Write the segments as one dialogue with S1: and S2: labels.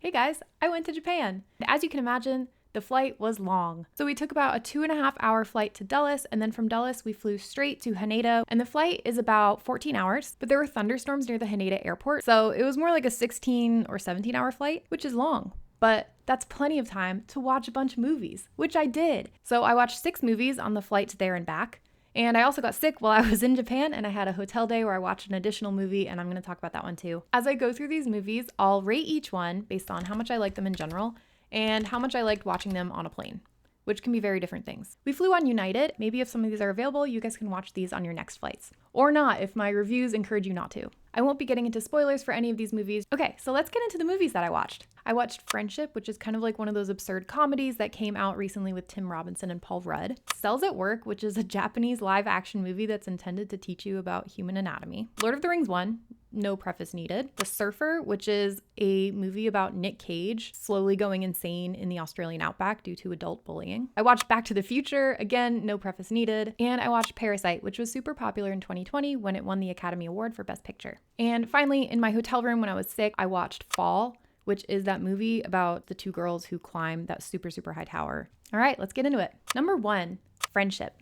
S1: Hey guys, I went to Japan. As you can imagine, the flight was long. So we took about a 2.5 hour flight to Dulles, and then from Dulles we flew straight to Haneda, and the flight is about 14 hours, but there were thunderstorms near the Haneda airport, so it was more like a 16 or 17-hour flight, which is long. But that's plenty of time to watch a bunch of movies, which I did. So I watched 6 movies on the flights there and back. And I also got sick while I was in Japan, and I had a hotel day where I watched an additional movie, and I'm going to talk about that one too. As I go through these movies, I'll rate each one based on how much I like them in general and how much I liked watching them on a plane, which can be very different things. We flew on United. Maybe if some of these are available, you guys can watch these on your next flights. Or not, if my reviews encourage you not to. I won't be getting into spoilers for any of these movies. Okay, so let's get into the movies that I watched. I watched Friendship, which is kind of like one of those absurd comedies that came out recently with Tim Robinson and Paul Rudd. Cells at Work, which is a Japanese live action movie that's intended to teach you about human anatomy. Lord of the Rings 1, no preface needed. The Surfer, which is a movie about Nick Cage slowly going insane in the Australian outback due to adult bullying. I watched Back to the Future, again, no preface needed. And I watched Parasite, which was super popular in 2020 when it won the Academy Award for Best Picture. And finally, in my hotel room when I was sick, I watched Fall, which is that movie about the 2 girls who climb that super, super high tower. All right, let's get into it. Number 1, Friendship.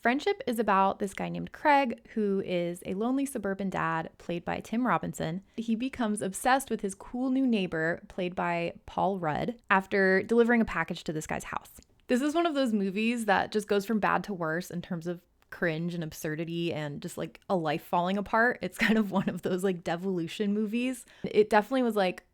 S1: Friendship is about this guy named Craig, who is a lonely suburban dad played by Tim Robinson. He becomes obsessed with his cool new neighbor, played by Paul Rudd, after delivering a package to this guy's house. This is one of those movies that just goes from bad to worse in terms of cringe and absurdity and just like a life falling apart. It's kind of one of those like devolution movies. It definitely was like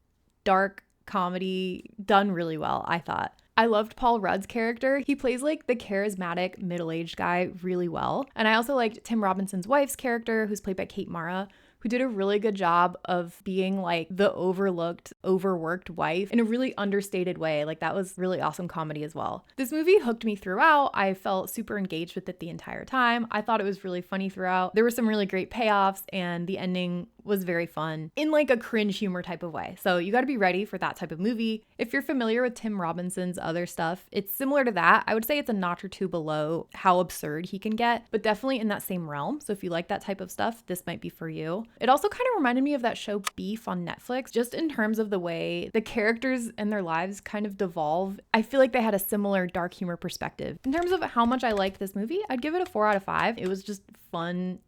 S1: dark comedy done really well, I thought. I loved Paul Rudd's character. He plays like the charismatic middle-aged guy really well. And I also liked Tim Robinson's wife's character, who's played by Kate Mara, who did a really good job of being like the overlooked, overworked wife in a really understated way. Like that was really awesome comedy as well. This movie hooked me throughout. I felt super engaged with it the entire time. I thought it was really funny throughout. There were some really great payoffs and the ending was very fun in like a cringe humor type of way. So you got to be ready for that type of movie. If you're familiar with Tim Robinson's other stuff, it's similar to that. I would say it's a notch or two below how absurd he can get, but definitely in that same realm. So if you like that type of stuff, this might be for you. It also kind of reminded me of that show Beef on Netflix, just in terms of the way the characters and their lives kind of devolve. I feel like they had a similar dark humor perspective. In terms of how much I liked this movie, I'd give it a 4 out of 5. It was just fun,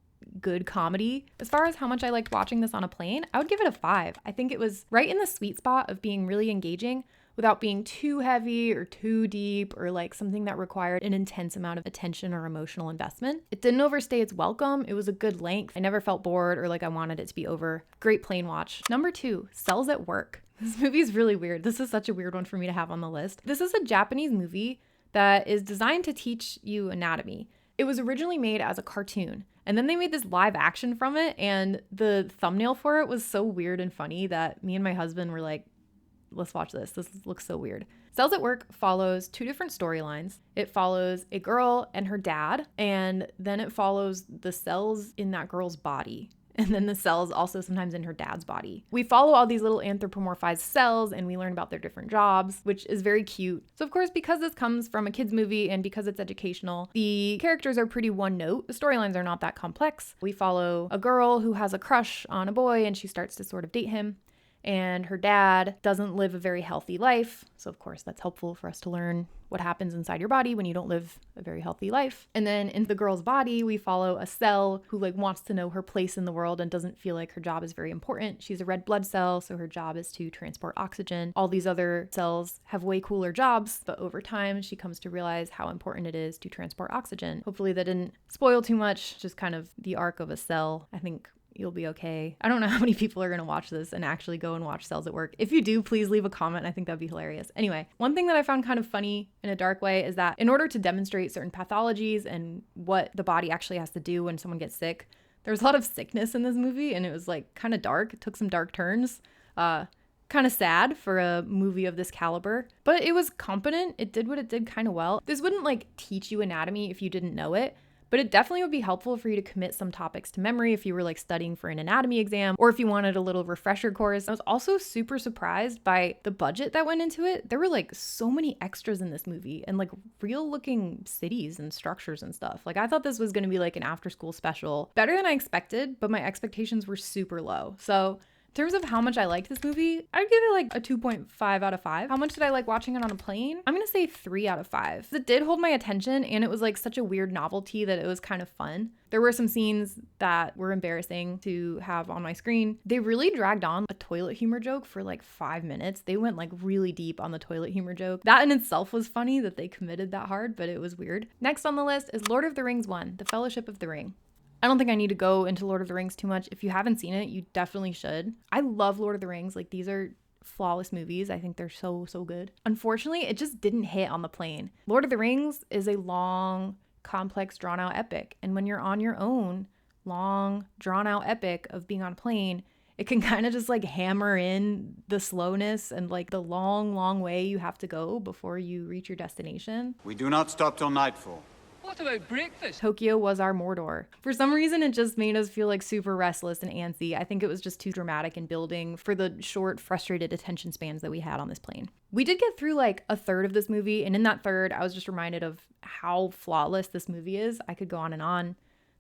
S1: good comedy. As far as how much I liked watching this on a plane, I would give it a 5. I think it was right in the sweet spot of being really engaging without being too heavy or too deep or like something that required an intense amount of attention or emotional investment. It didn't overstay its welcome. It was a good length. I never felt bored or like I wanted it to be over. Great plane watch. Number 2, Cells at Work. This movie is really weird. This is such a weird one for me to have on the list. This is a Japanese movie that is designed to teach you anatomy. It was originally made as a cartoon, and then they made this live action from it, and the thumbnail for it was so weird and funny that me and my husband were like, let's watch this. This looks so weird. Cells at Work follows 2 different storylines. It follows a girl and her dad, and then it follows the cells in that girl's body. And then the cells also sometimes in her dad's body. We follow all these little anthropomorphized cells and we learn about their different jobs, which is very cute. So of course, because this comes from a kid's movie and because it's educational, the characters are pretty one note. The storylines are not that complex. We follow a girl who has a crush on a boy and she starts to sort of date him. And her dad doesn't live a very healthy life. So of course that's helpful for us to learn what happens inside your body when you don't live a very healthy life. And then in the girl's body, we follow a cell who like wants to know her place in the world and doesn't feel like her job is very important. She's a red blood cell, so her job is to transport oxygen. All these other cells have way cooler jobs, but over time she comes to realize how important it is to transport oxygen. Hopefully that didn't spoil too much, just kind of the arc of a cell. I think you'll be okay. I don't know how many people are going to watch this and actually go and watch Cells at Work. If you do, please leave a comment. I think that'd be hilarious. Anyway, one thing that I found kind of funny in a dark way is that in order to demonstrate certain pathologies and what the body actually has to do when someone gets sick, there's a lot of sickness in this movie and it was like kind of dark. It took some dark turns. Kind of sad for a movie of this caliber, but it was competent. It did what it did kind of well. This wouldn't like teach you anatomy if you didn't know it, but it definitely would be helpful for you to commit some topics to memory if you were like studying for an anatomy exam or if you wanted a little refresher course. I was also super surprised by the budget that went into it. There were like so many extras in this movie and like real looking cities and structures and stuff. Like I thought this was going to be like an after school special. Better than I expected, but my expectations were super low. So In terms of how much I liked this movie, I'd give it like a 2.5 out of 5. How much did I like watching it on a plane? I'm gonna say 3 out of 5. It did hold my attention, and it was like such a weird novelty that it was kind of fun. There were some scenes that were embarrassing to have on my screen. They really dragged on a toilet humor joke for like 5 minutes. They went like really deep on the toilet humor joke. That in itself was funny that they committed that hard, but it was weird. Next on the list is Lord of the Rings 1, The Fellowship of the Ring. I don't think I need to go into Lord of the Rings too much. If you haven't seen it, you definitely should. I love Lord of the Rings. Like, these are flawless movies. I think they're so good. Unfortunately, it just didn't hit on the plane. Lord of the Rings is a long, complex, drawn-out epic. And when you're on your own, long, drawn-out epic of being on a plane, it can kind of just like hammer in the slowness and like the long way you have to go before you reach your destination.
S2: We do not stop till nightfall.
S3: What about breakfast?
S1: Tokyo was our Mordor. For some reason, it just made us feel like super restless and antsy. I think it was just too dramatic and building for the short, frustrated attention spans that we had on this plane. We did get through like a third of this movie, and in that third, I was just reminded of how flawless this movie is. I could go on and on.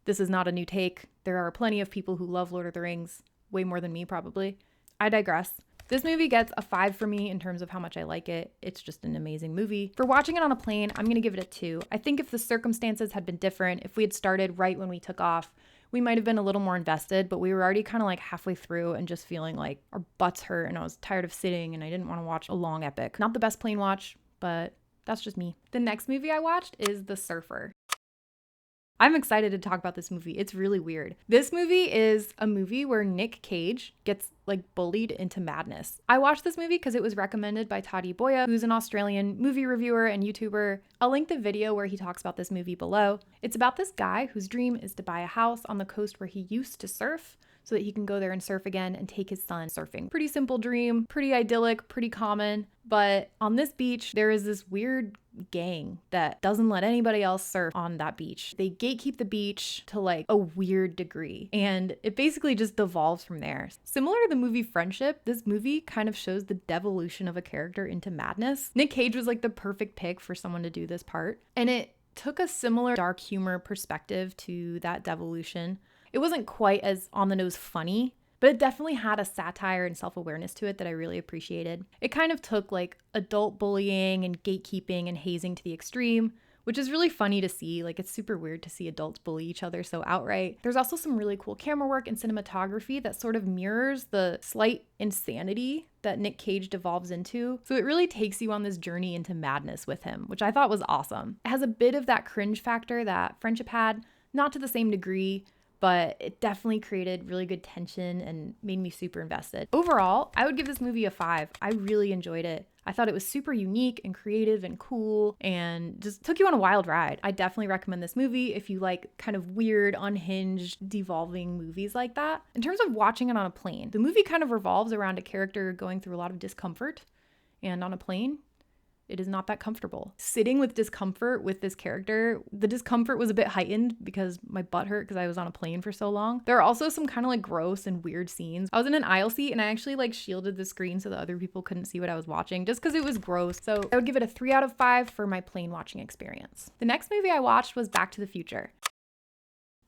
S1: This is not a new take. There are plenty of people who love Lord of the Rings, way more than me probably. I digress. This movie gets a 5 for me in terms of how much I like it. It's just an amazing movie. For watching it on a plane, I'm gonna give it a 2. I think if the circumstances had been different, if we had started right when we took off, we might have been a little more invested, but we were already kind of like halfway through and just feeling like our butts hurt and I was tired of sitting and I didn't want to watch a long epic. Not the best plane watch, but that's just me. The next movie I watched is The Surfer. I'm excited to talk about this movie. It's really weird. This movie is a movie where Nick Cage gets like bullied into madness. I watched this movie because it was recommended by Toddy Boya, who's an Australian movie reviewer and YouTuber. I'll link the video where he talks about this movie below. It's about this guy whose dream is to buy a house on the coast where he used to surf so that he can go there and surf again and take his son surfing. Pretty simple dream, pretty idyllic, pretty common. But on this beach, there is this weird gang that doesn't let anybody else surf on that beach. They gatekeep the beach to like a weird degree. And it basically just devolves from there. Similar to the movie Friendship, this movie kind of shows the devolution of a character into madness. Nick Cage was like the perfect pick for someone to do this part. And it took a similar dark humor perspective to that devolution. It wasn't quite as on the nose funny, but it definitely had a satire and self-awareness to it that I really appreciated. It kind of took like adult bullying and gatekeeping and hazing to the extreme, which is really funny to see. Like, it's super weird to see adults bully each other so outright. There's also some really cool camera work and cinematography that sort of mirrors the slight insanity that Nick Cage devolves into. So it really takes you on this journey into madness with him, which I thought was awesome. It has a bit of that cringe factor that Friendship had, not to the same degree, but it definitely created really good tension and made me super invested. Overall, I would give this movie a 5. I really enjoyed it. I thought it was super unique and creative and cool and just took you on a wild ride. I definitely recommend this movie if you like kind of weird, unhinged, devolving movies like that. In terms of watching it on a plane, the movie kind of revolves around a character going through a lot of discomfort, and on a plane, it is not that comfortable. Sitting with discomfort with this character, the discomfort was a bit heightened because my butt hurt because I was on a plane for so long. There are also some kind of like gross and weird scenes. I was in an aisle seat and I actually like shielded the screen so that other people couldn't see what I was watching just because it was gross. So I would give it a 3 out of 5 for my plane watching experience. The next movie I watched was Back to the Future.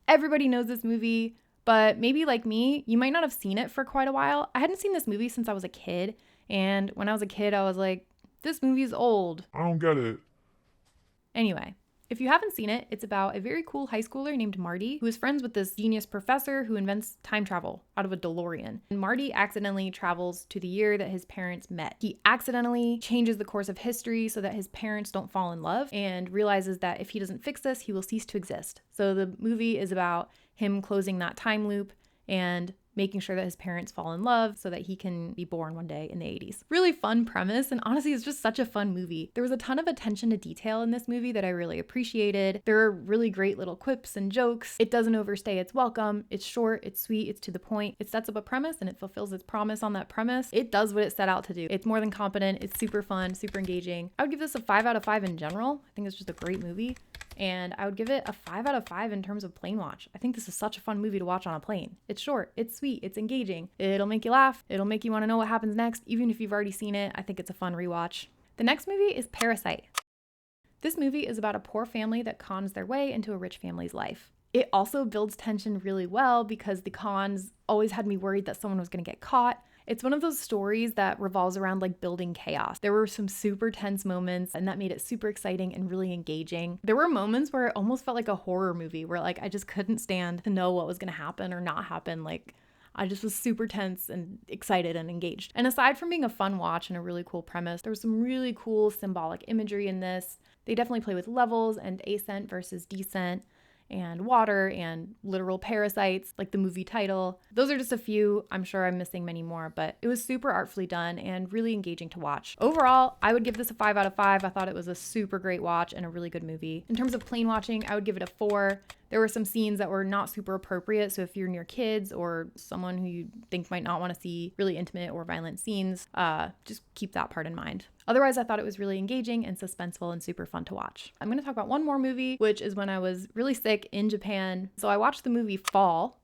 S1: Everybody knows this movie, but maybe like me, you might not have seen it for quite a while. I hadn't seen this movie since I was a kid. And when I was a kid, I was like, this movie's old.
S4: I don't get it.
S1: Anyway, if you haven't seen it, it's about a very cool high schooler named Marty who is friends with this genius professor who invents time travel out of a DeLorean. And Marty accidentally travels to the year that his parents met. He accidentally changes the course of history so that his parents don't fall in love and realizes that if he doesn't fix this, he will cease to exist. So the movie is about him closing that time loop and making sure that his parents fall in love so that he can be born one day in the 80s. Really fun premise, and honestly, it's just such a fun movie. There was a ton of attention to detail in this movie that I really appreciated. There are really great little quips and jokes. It doesn't overstay its welcome. It's short, it's sweet, it's to the point. It sets up a premise and it fulfills its promise on that premise. It does what it set out to do. It's more than competent. It's super fun, super engaging. I would give this a 5 out of 5 in general. I think it's just a great movie. And I would give it a 5 out of 5 in terms of plane watch. I think this is such a fun movie to watch on a plane. It's short, it's sweet, it's engaging. It'll make you laugh. It'll make you want to know what happens next. Even if you've already seen it, I think it's a fun rewatch. The next movie is Parasite. This movie is about a poor family that cons their way into a rich family's life. It also builds tension really well because the cons always had me worried that someone was going to get caught. It's one of those stories that revolves around like building chaos. There were some super tense moments and that made it super exciting and really engaging. There were moments where it almost felt like a horror movie where like I just couldn't stand to know what was going to happen or not happen. Like I just was super tense and excited and engaged. And aside from being a fun watch and a really cool premise, there was some really cool symbolic imagery in this. They definitely play with levels and ascent versus descent, and water and literal parasites, like the movie title. Those are just a few. I'm sure I'm missing many more, but it was super artfully done and really engaging to watch. Overall, I would give this a 5 out of 5. I thought it was a super great watch and a really good movie. In terms of plane watching, I would give it a 4. There were some scenes that were not super appropriate, so if you're near kids or someone who you think might not want to see really intimate or violent scenes, just keep that part in mind. Otherwise, I thought it was really engaging and suspenseful and super fun to watch. I'm going to talk about one more movie, which is when I was really sick in Japan. So I watched the movie Fall.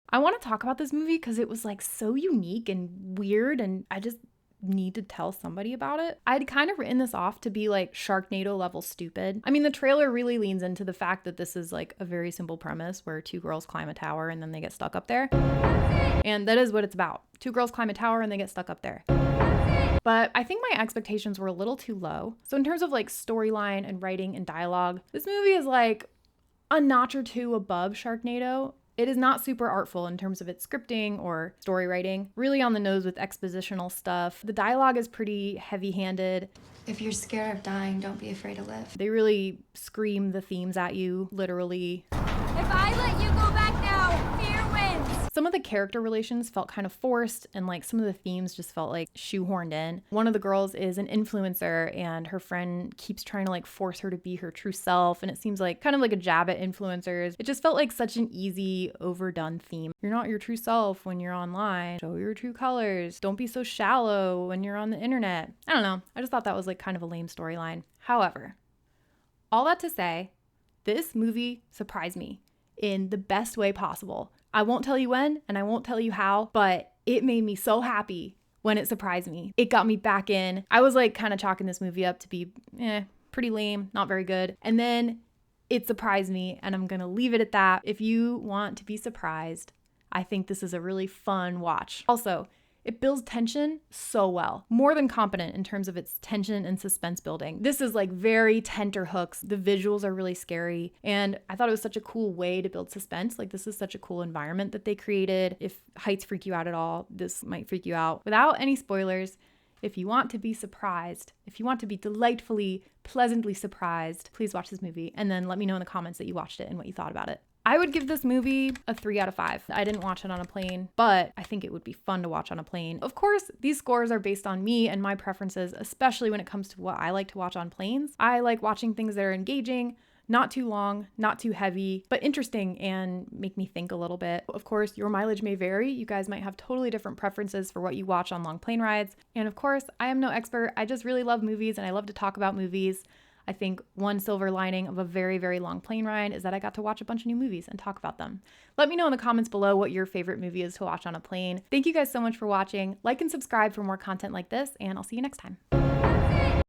S1: I want to talk about this movie because it was like so unique and weird, and I just need to tell somebody about it. I'd kind of written this off to be like Sharknado level stupid. I mean, the trailer really leans into the fact that this is like a very simple premise where 2 girls climb a tower and then they get stuck up there. And that is what it's about. 2 girls climb a tower and they get stuck up there. But I think my expectations were a little too low. So in terms of like storyline and writing and dialogue, this movie is like a notch or 2 above Sharknado. It is not super artful in terms of its scripting or story writing, really on the nose with expositional stuff. The dialogue is pretty heavy-handed.
S3: If you're scared of dying, don't be afraid to live.
S1: They really scream the themes at you, literally.
S4: If I let you go back now, fear wins.
S1: Some of the character relations felt kind of forced, and like some of the themes just felt like shoehorned in. One of the girls is an influencer and her friend keeps trying to like force her to be her true self, and it seems like kind of like a jab at influencers. It just felt like such an easy, overdone theme. You're not your true self when you're online. Show your true colors. Don't be so shallow when you're on the internet. I don't know. I just thought that was like kind of a lame storyline. However, all that to say, this movie surprised me in the best way possible. I won't tell you when and I won't tell you how, but it made me so happy when it surprised me. It got me back in. I was like kind of chalking this movie up to be pretty lame, not very good. And then it surprised me, and I'm gonna leave it at that. If you want to be surprised, I think this is a really fun watch. Also, it builds tension so well. More than competent in terms of its tension and suspense building. This is like very tenterhooks. The visuals are really scary. And I thought it was such a cool way to build suspense. Like this is such a cool environment that they created. If heights freak you out at all, this might freak you out. Without any spoilers, if you want to be surprised, if you want to be delightfully, pleasantly surprised, please watch this movie. And then let me know in the comments that you watched it and what you thought about it. I would give this movie a 3 out of 5. I didn't watch it on a plane, but I think it would be fun to watch on a plane. Of course, these scores are based on me and my preferences, especially when it comes to what I like to watch on planes. I like watching things that are engaging, not too long, not too heavy, but interesting and make me think a little bit. Of course, your mileage may vary. You guys might have totally different preferences for what you watch on long plane rides. And of course, I am no expert. I just really love movies and I love to talk about movies. I think one silver lining of a very, very long plane ride is that I got to watch a bunch of new movies and talk about them. Let me know in the comments below what your favorite movie is to watch on a plane. Thank you guys so much for watching. Like and subscribe for more content like this, and I'll see you next time.